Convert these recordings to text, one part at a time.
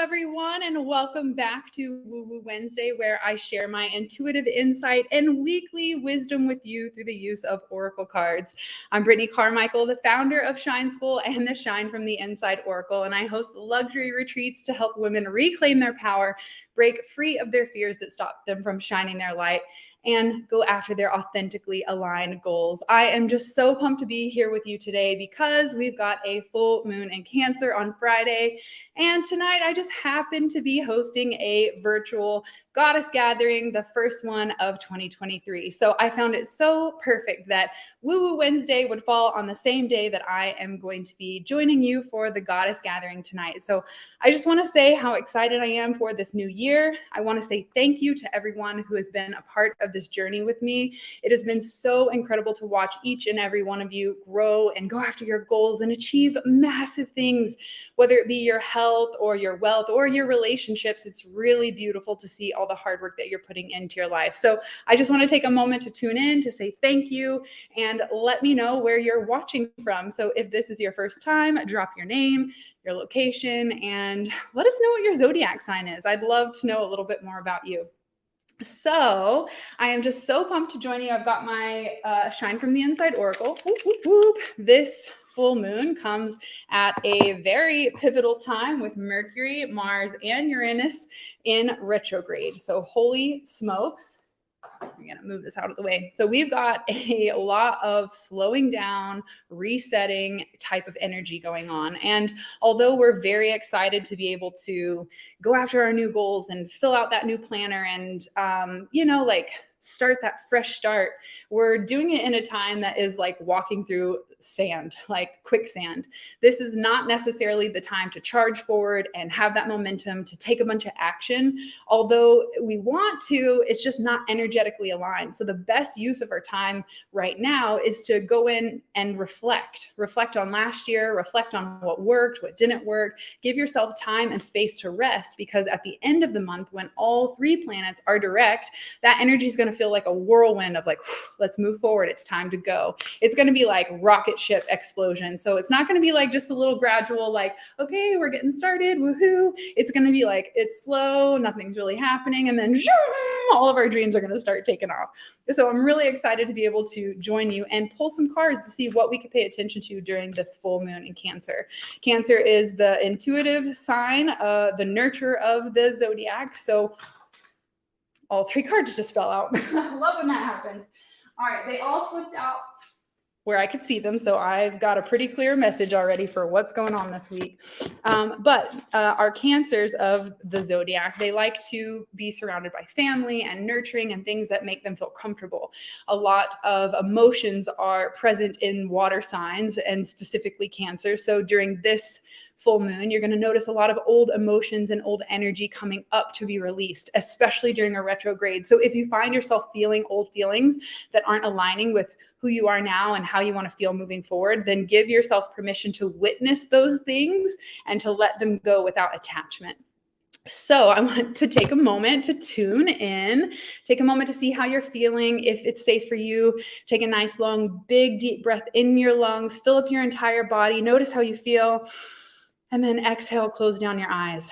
everyone, and welcome back to Woo Woo Wednesday, where I share my intuitive insight and weekly wisdom with you through the use of oracle cards. I'm Brit Carmichael, the founder of Shine School and the Shine from the Inside Oracle, and I host luxury retreats to help women reclaim their power, break free of their fears that stop them from shining their light, and go after their authentically aligned goals. I am just so pumped to be here with you today because we've got a full moon in Cancer on Friday. And tonight I just happened to be hosting a virtual goddess gathering, the first one of 2023. So I found it so perfect that Woo Woo Wednesday would fall on the same day that I am going to be joining you for the goddess gathering tonight. So I just want to say how excited I am for this new year. I want to say thank you to everyone who has been a part of this journey with me. It has been so incredible to watch each and every one of you grow and go after your goals and achieve massive things, whether it be your health or your wealth or your relationships. It's really beautiful to see all the hard work that you're putting into your life. So I just want to take a moment to tune in, to say thank you, and let me know where you're watching from. So if this is your first time, drop your name, your location, and let us know what your zodiac sign is. I'd love to know a little bit more about you. So I am just so pumped to join you. I've got my Shine from the Inside Oracle. Whoop, whoop, whoop. This full moon comes at a very pivotal time with Mercury, Mars, and Uranus in retrograde. So holy smokes. I'm going to move this out of the way. So we've got a lot of slowing down, resetting type of energy going on. And although we're very excited to be able to go after our new goals and fill out that new planner and, start that fresh start, we're doing it in a time that is like walking through sand, like quicksand. This is not necessarily the time to charge forward and have that momentum to take a bunch of action. Although we want to, it's just not energetically aligned. So the best use of our time right now is to go in and reflect on last year, reflect on what worked, what didn't work, give yourself time and space to rest, because at the end of the month, when all three planets are direct, that energy is going to feel like a whirlwind of like, let's move forward. It's time to go. It's going to be like rocket ship explosion. So it's not going to be like just a little gradual, like, okay, we're getting started. Woohoo. It's going to be like, it's slow. Nothing's really happening. And then all of our dreams are going to start taking off. So I'm really excited to be able to join you and pull some cards to see what we could pay attention to during this full moon in Cancer. Cancer is the intuitive sign, the nurture of the zodiac. So all three cards just fell out. I love when that happens. All right, they all flipped out where I could see them. So I've got a pretty clear message already for what's going on this week. But our Cancers of the zodiac, they like to be surrounded by family and nurturing and things that make them feel comfortable. A lot of emotions are present in water signs and specifically Cancer. So during this full moon, you're going to notice a lot of old emotions and old energy coming up to be released, especially during a retrograde. So if you find yourself feeling old feelings that aren't aligning with who you are now and how you want to feel moving forward, then give yourself permission to witness those things and to let them go without attachment. So I want to take a moment to tune in, take a moment to see how you're feeling. If it's safe for you, take a nice, long, big, deep breath in your lungs, fill up your entire body. Notice how you feel. And then exhale, close down your eyes.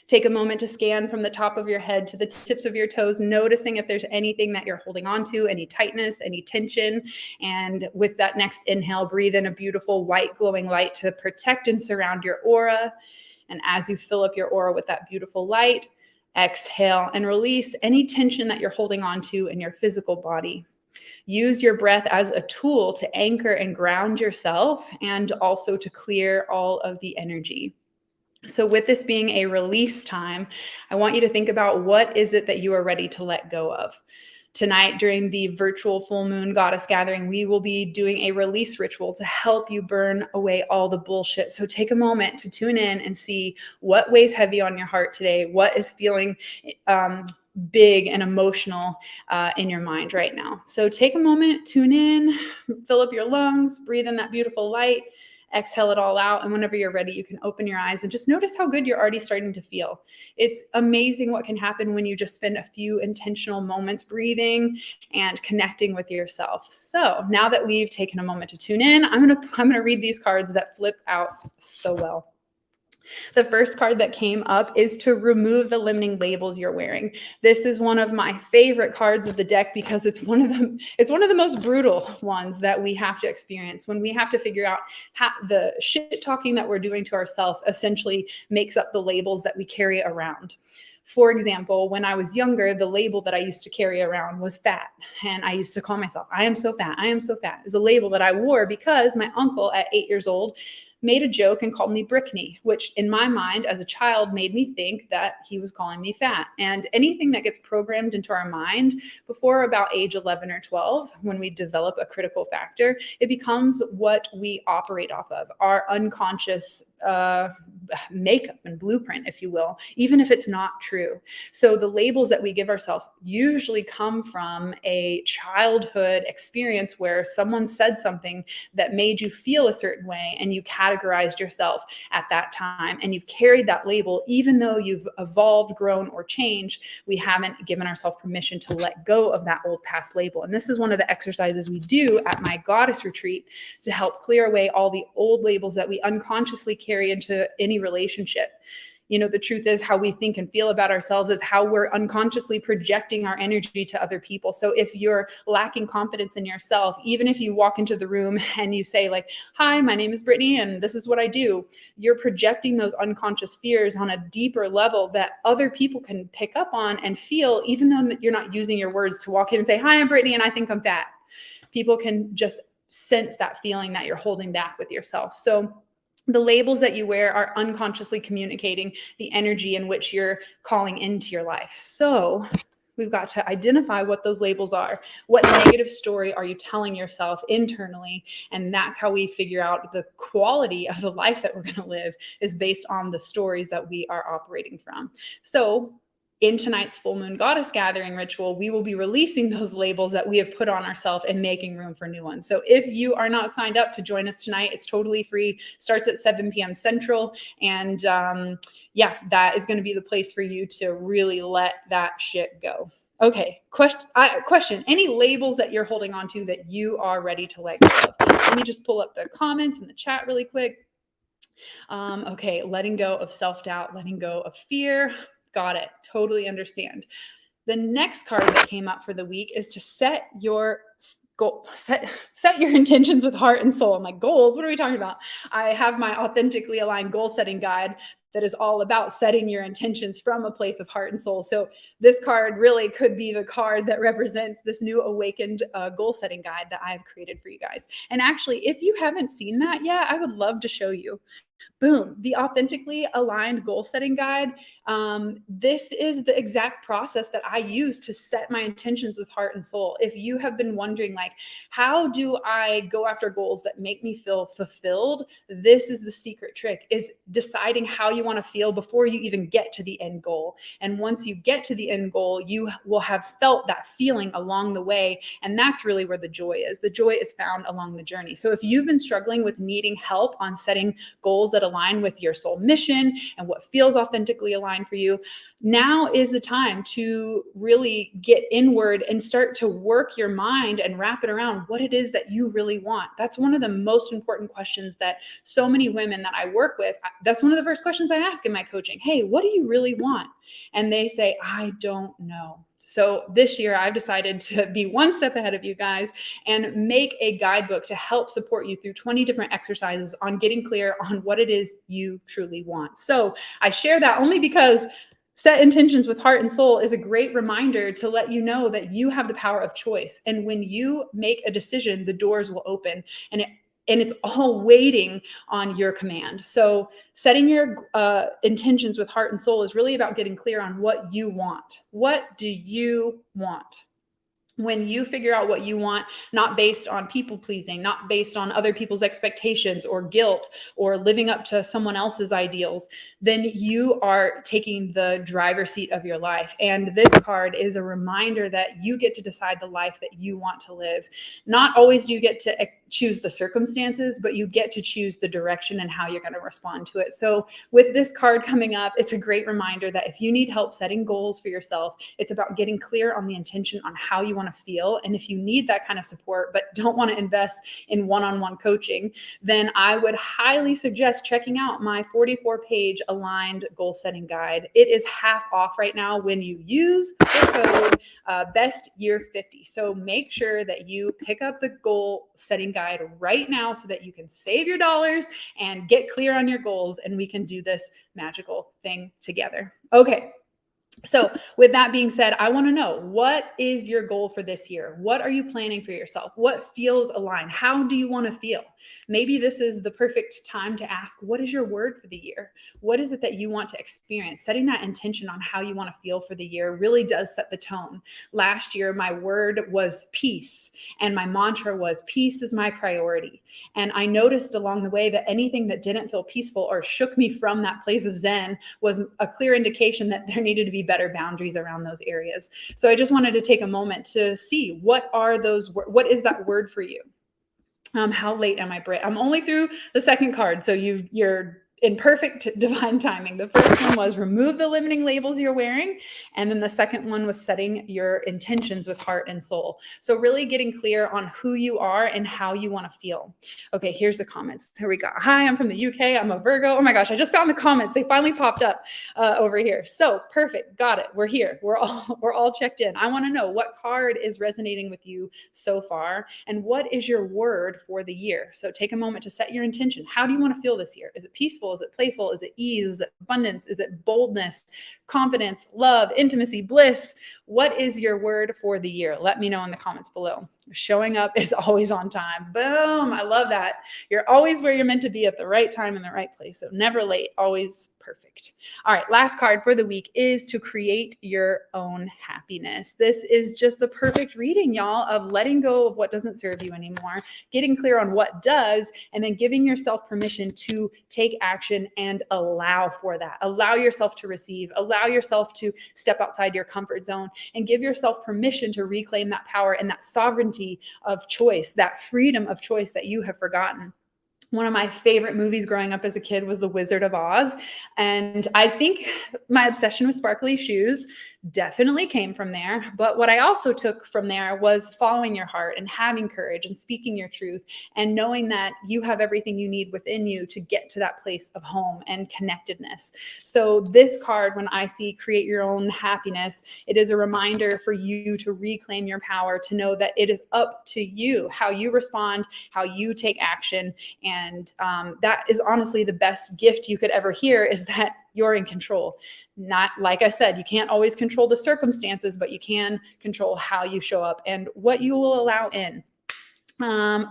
Take a moment to scan from the top of your head to the tips of your toes, noticing if there's anything that you're holding on to, any tightness, any tension. And with that next inhale, breathe in a beautiful white glowing light to protect and surround your aura. And as you fill up your aura with that beautiful light, exhale and release any tension that you're holding on to in your physical body. Use your breath as a tool to anchor and ground yourself and also to clear all of the energy. So with this being a release time, I want you to think about what is it that you are ready to let go of. Tonight, during the virtual full moon goddess gathering, we will be doing a release ritual to help you burn away all the bullshit. So take a moment to tune in and see what weighs heavy on your heart today, what is feeling big and emotional in your mind right now. So take a moment, tune in, fill up your lungs, breathe in that beautiful light, exhale it all out. And whenever you're ready, you can open your eyes and just notice how good you're already starting to feel. It's amazing what can happen when you just spend a few intentional moments breathing and connecting with yourself. So now that we've taken a moment to tune in, I'm gonna read these cards that flip out so well. The first card that came up is to remove the limiting labels you're wearing. This is one of my favorite cards of the deck because it's one of the most brutal ones that we have to experience when we have to figure out how the shit talking that we're doing to ourselves essentially makes up the labels that we carry around. For example, when I was younger, the label that I used to carry around was fat. And I used to call myself, I am so fat. I am so fat. It was a label that I wore because my uncle at 8 years old made a joke and called me Brickney, which in my mind as a child made me think that he was calling me fat. And anything that gets programmed into our mind before about age 11 or 12, when we develop a critical factor, it becomes what we operate off of, our unconscious makeup and blueprint, if you will, even if it's not true. So the labels that we give ourselves usually come from a childhood experience where someone said something that made you feel a certain way and you categorized yourself at that time, and you've carried that label. Even though you've evolved, grown, or changed, we haven't given ourselves permission to let go of that old past label. And this is one of the exercises we do at my goddess retreat to help clear away all the old labels that we unconsciously carry into any relationship. You know, the truth is how we think and feel about ourselves is how we're unconsciously projecting our energy to other people. So if you're lacking confidence in yourself, even if you walk into the room and you say like, hi, my name is Brittany and this is what I do, you're projecting those unconscious fears on a deeper level that other people can pick up on and feel, even though you're not using your words to walk in and say, hi, I'm Brittany and I think I'm fat. People can just sense that feeling that you're holding back with yourself. So the labels that you wear are unconsciously communicating the energy in which you're calling into your life. So we've got to identify what those labels are. What negative story are you telling yourself internally? And that's how we figure out the quality of the life that we're going to live is based on the stories that we are operating from. So in tonight's full moon goddess gathering ritual, we will be releasing those labels that we have put on ourselves and making room for new ones. So if you are not signed up to join us tonight, it's totally free. Starts at 7 p.m. Central. And yeah, that is going to be the place for you to really let that shit go. Okay, question. Any labels that you're holding on to that you are ready to let go of? Let me just pull up the comments in the chat really quick. Okay, letting go of self-doubt, letting go of fear. Got it. Totally understand. The next card that came up for the week is to set your goal, set your intentions with heart and soul. My goals, what are we talking about? I have my authentically aligned goal setting guide that is all about setting your intentions from a place of heart and soul. So this card really could be the card that represents this new awakened goal setting guide that I've created for you guys. And actually, if you haven't seen that yet, I would love to show you. Boom, the authentically aligned goal setting guide. This is the exact process that I use to set my intentions with heart and soul. If you have been wondering, like, how do I go after goals that make me feel fulfilled? This is the secret trick, is deciding how you want to feel before you even get to the end goal. And once you get to the end goal, you will have felt that feeling along the way. And that's really where the joy is. The joy is found along the journey. So if you've been struggling with needing help on setting goals that align with your soul mission and what feels authentically aligned for you, now is the time to really get inward and start to work your mind and wrap it around what it is that you really want. That's one of the most important questions that so many women that I work with, that's one of the first questions I ask in my coaching. Hey, what do you really want? And they say, I don't know. So this year I've decided to be one step ahead of you guys and make a guidebook to help support you through 20 different exercises on getting clear on what it is you truly want. So I share that only because set intentions with heart and soul is a great reminder to let you know that you have the power of choice. And when you make a decision, the doors will open, and it's all waiting on your command. So setting your intentions with heart and soul is really about getting clear on what you want. What do you want? When you figure out what you want, not based on people pleasing, not based on other people's expectations or guilt or living up to someone else's ideals, then you are taking the driver's seat of your life. And this card is a reminder that you get to decide the life that you want to live. Not always do you get to choose the circumstances, but you get to choose the direction and how you're going to respond to it. So with this card coming up, it's a great reminder that if you need help setting goals for yourself, it's about getting clear on the intention on how you want want to feel. And if you need that kind of support, but don't want to invest in one-on-one coaching, then I would highly suggest checking out my 44-page aligned goal setting guide. It is half off right now when you use the code BESTYEAR50. So make sure that you pick up the goal setting guide right now so that you can save your dollars and get clear on your goals, and we can do this magical thing together. Okay. So with that being said, I want to know, what is your goal for this year? What are you planning for yourself? What feels aligned? How do you want to feel? Maybe this is the perfect time to ask, what is your word for the year? What is it that you want to experience? Setting that intention on how you want to feel for the year really does set the tone. Last year, my word was peace, and my mantra was peace is my priority. And I noticed along the way that anything that didn't feel peaceful or shook me from that place of Zen was a clear indication that there needed to be better boundaries around those areas. So I just wanted to take a moment to see what is that word for you? How late am I, Brit? I'm only through the second card, so you're in perfect divine timing. The first one was remove the limiting labels you're wearing. And then the second one was setting your intentions with heart and soul. So really getting clear on who you are and how you want to feel. Okay, here's the comments. Here we go. Hi, I'm from the UK. I'm a Virgo. Oh my gosh, I just found the comments. They finally popped up over here. So perfect. Got it. We're here. We're all checked in. I want to know what card is resonating with you so far, and what is your word for the year. So take a moment to set your intention. How do you want to feel this year? Is it peaceful? Is it playful? Is it ease? Is it abundance? Is it boldness, confidence, love, intimacy, bliss? What is your word for the year? Let me know in the comments below. Showing up is always on time. Boom. I love that. You're always where you're meant to be at the right time in the right place. So never late, always perfect. All right. Last card for the week is to create your own happiness. This is just the perfect reading, y'all, of letting go of what doesn't serve you anymore, getting clear on what does, and then giving yourself permission to take action and allow for that. Allow yourself to receive, allow yourself to step outside your comfort zone, and give yourself permission to reclaim that power and that sovereignty of choice, that freedom of choice that you have forgotten. One of my favorite movies growing up as a kid was The Wizard of Oz. And I think my obsession with sparkly shoes definitely came from there. But what I also took from there was following your heart and having courage and speaking your truth and knowing that you have everything you need within you to get to that place of home and connectedness. So this card, when I see create your own happiness, it is a reminder for you to reclaim your power, to know that it is up to you, how you respond, how you take action. And that is honestly the best gift you could ever hear, is that you're in control. Not, like I said, you can't always control the circumstances, but you can control how you show up and what you will allow in.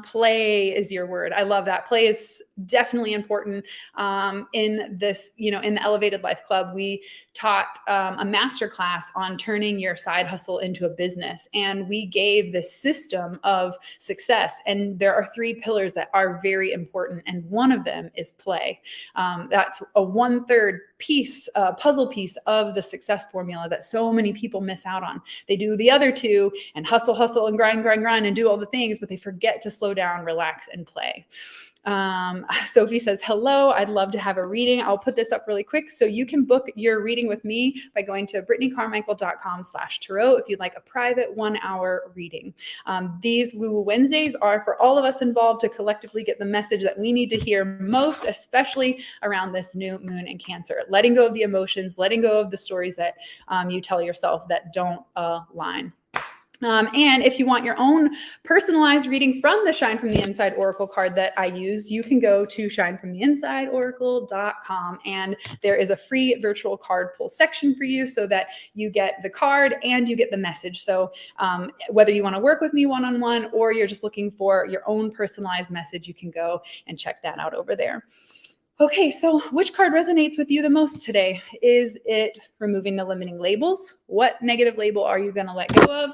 Play is your word. I love that. Play is definitely important. In this, in the Elevated Life Club, we taught a masterclass on turning your side hustle into a business. And we gave this system of success. And there are 3 pillars that are very important. And one of them is play. That's a 1/3 piece, puzzle piece of the success formula that so many people miss out on. They do the other 2 and hustle and grind and do all the things, but they forget to slow down, relax, and play. Sophie says, hello, I'd love to have a reading. I'll put this up really quick. So you can book your reading with me by going to BritneyCarmichael.com/tarot if you'd like a private 1-hour reading. These Woo Woo Wednesdays are for all of us involved to collectively get the message that we need to hear most, especially around this new moon in Cancer. Letting go of the emotions, letting go of the stories that you tell yourself that don't align. And if you want your own personalized reading from the Shine from the Inside Oracle card that I use, you can go to shinefromtheinsideoracle.com, and there is a free virtual card pull section for you so that you get the card and you get the message. So whether you want to work with me one-on-one or you're just looking for your own personalized message, you can go and check that out over there. Okay, so which card resonates with you the most today? Is it removing the limiting labels? What negative label are you going to let go of?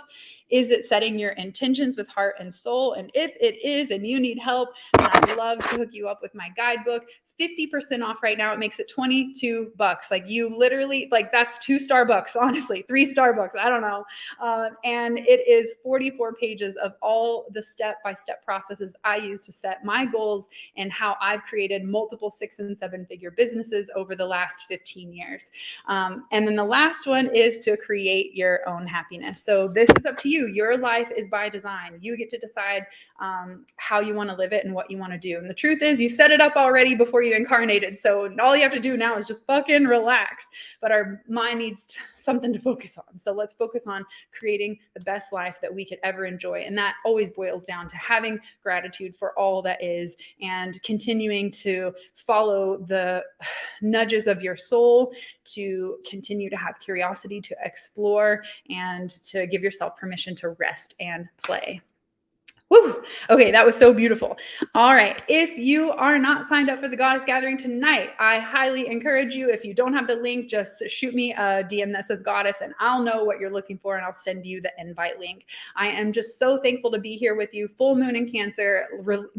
Is it setting your intentions with heart and soul? And if it is and you need help, then I'd love to hook you up with my guidebook, 50% off right now. It makes it $22. Like you literally, like that's 2 Starbucks, honestly, 3 Starbucks. I don't know. And it is 44 pages of all the step-by-step processes I use to set my goals and how I've created multiple 6- and 7-figure businesses over the last 15 years. And then the last one is to create your own happiness. So this is up to you. Your life is by design. You get to decide how you want to live it and what you want to do. And the truth is, you set it up already before you incarnated. So all you have to do now is just fucking relax. But our mind needs something to focus on. So let's focus on creating the best life that we could ever enjoy. And that always boils down to having gratitude for all that is and continuing to follow the nudges of your soul, to continue to have curiosity, to explore, and to give yourself permission to rest and play. Woo! Okay, that was so beautiful. All right. If you are not signed up for the Goddess Gathering tonight, I highly encourage you. If you don't have the link, just shoot me a DM that says Goddess and I'll know what you're looking for and I'll send you the invite link. I am just so thankful to be here with you. Full moon in Cancer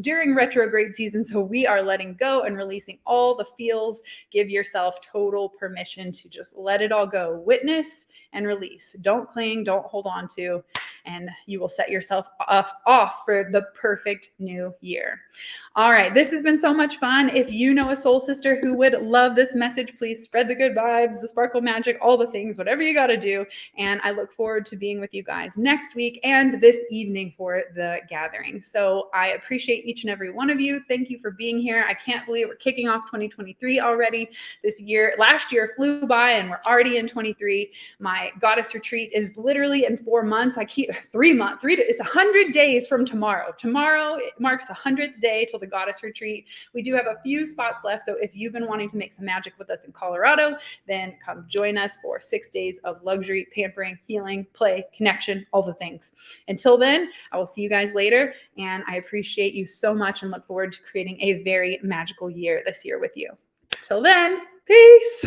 during retrograde season. So we are letting go and releasing all the feels. Give yourself total permission to just let it all go. Witness and release. Don't cling, don't hold on to, and you will set yourself off for the perfect new year. All right, this has been so much fun. If you know a soul sister who would love this message, please spread the good vibes, the sparkle magic, all the things, whatever you got to do. And I look forward to being with you guys next week and this evening for the gathering. So I appreciate each and every one of you. Thank you for being here. I can't believe we're kicking off 2023 already. Last year flew by and we're already in 23. My goddess retreat is literally in 4 months. I keep 3 months, it's 100 days from tomorrow. Tomorrow it marks the 100th day till the goddess retreat. We do have a few spots left. So if you've been wanting to make some magic with us in Colorado, then come join us for 6 days of luxury, pampering, healing, play, connection, all the things. Until then, I will see you guys later. And I appreciate you so much and look forward to creating a very magical year this year with you. Till then, peace.